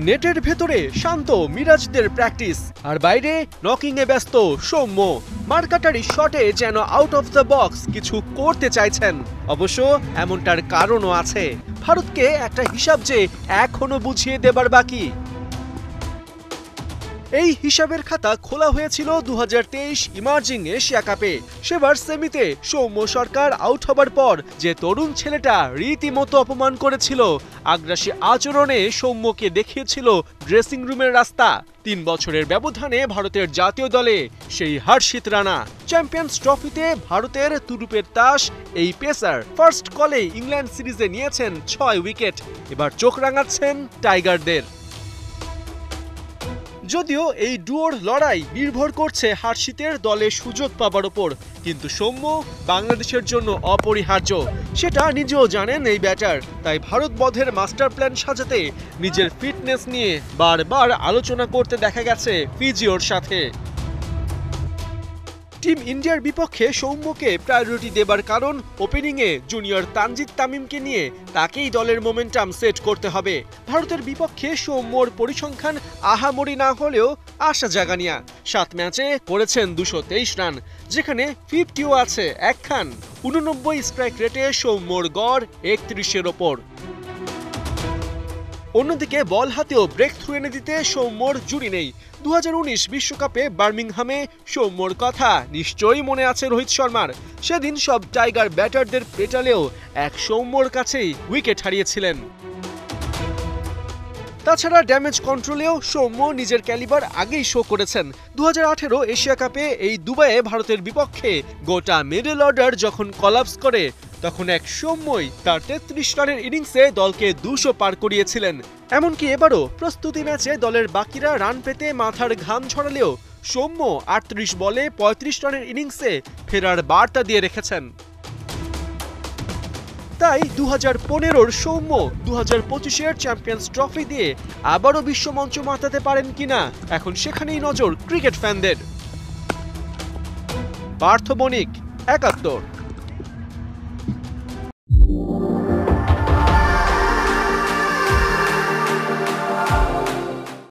নেটের ভেতরে শান্ত মিরাজদের প্র্যাকটিস, আর বাইরে নকিংয়ে ব্যস্ত সৌম্য। মার্কাটারি শটে যেন আউট অফ দ্য বক্স কিছু করতে চাইছেন। অবশ্য এমনটার কারণও আছে, ভারতকে একটা হিসাব যে এখনো বুঝিয়ে দেবার বাকি। এই হিসাবের খাতা খোলা হয়েছিল 2023 ইমার্জিং এশিয়া কাপে। সেবার সেমিতে সৌম্য সরকার আউট হবার পর যে তরুণ ছেলেটা রীতিমতো অপমান করেছিল, আগ্রাসী আচরণে সৌম্যকে দেখিয়েছিল ড্রেসিং রুমের রাস্তা। 3 বছরের ব্যবধানে ভারতের জাতীয় দলে সেই হর্ষিত রানা। চ্যাম্পিয়ন্স ট্রফিতে ভারতের তুরুপের তাস এই পেসার ফার্স্ট কলে ইংল্যান্ড সিরিজে নিয়েছেন 6 উইকেট। এবার চোখ রাঙাচ্ছেন টাইগারদের। যদিও এই ডুয়োর লড়াই নির্ভর করছে হর্ষিতের দলে সুযোগ পাবার উপর, কিন্তু সৌম্য বাংলাদেশের জন্য অপরিহার্য, সেটা নিজেও জানেন এই ব্যাটার। তাই ভারত বধের মাস্টার প্ল্যান সাজাতে নিজের ফিটনেস নিয়ে বারবার আলোচনা করতে দেখা গেছে ফিজিওর সাথে। টিম ইন্ডিয়ার বিপক্ষে সৌম্যকে প্রায়োরিটি দেবার কারণ, ওপেনিংয়ে জুনিয়র তানজিদ তামিমকে নিয়ে তাকেই দলের মোমেন্টাম সেট করতে হবে। ভারতের বিপক্ষে সৌম্যর পরিসংখ্যান আহামরি না হলেও আশা জাগানিয়া। 7 ম্যাচে করেছেন 223 রান, যেখানে 50ও আছে একখান। 89 স্ট্রাইক রেটে সৌম্যর গড় 31-এর ওপর। অন্যদিকে বল হাতেও ব্রেক থ্রু এনে দিতে সৌম্যর জুড়ি নেই। 2019 বিশ্বকাপে বার্মিংহামে সৌম্যর কথা নিশ্চয়ই মনে আছে রোহিত শর্মার। সেদিন সব টাইগার ব্যাটারদের পেটালেও এক সৌম্যর কাছেই উইকেট হারিয়েছিলেন। তাছাড়া ড্যামেজ কন্ট্রোলেও সৌম্য নিজের ক্যালিবার আগেই শো করেছেন। 2018 এশিয়া কাপে এই দুবাইয়ে ভারতের বিপক্ষে গোটা মিডল অর্ডার যখন কলাপস করে, তখন এক সৌম্যই তার 33 রানের ইনিংসে দলকে 200 পার করিয়েছিলেন। এমনকি এবারও প্রস্তুতি ম্যাচে দলের বাকিরা রান পেতে মাথার ঘাম ঝরালেও সৌম্য 38 বলে 35 রানের ইনিংসে ফেরার বার্তা দিয়ে রেখেছেন। তাই 2015-র সৌম্য 2025-এর চ্যাম্পিয়ন্স ট্রফি দিয়ে আবারও বিশ্বমঞ্চ মাতাতে পারেন কিনা, এখন সেখানেই নজর ক্রিকেট ফ্যানদের। পার্থ বণিক, 71।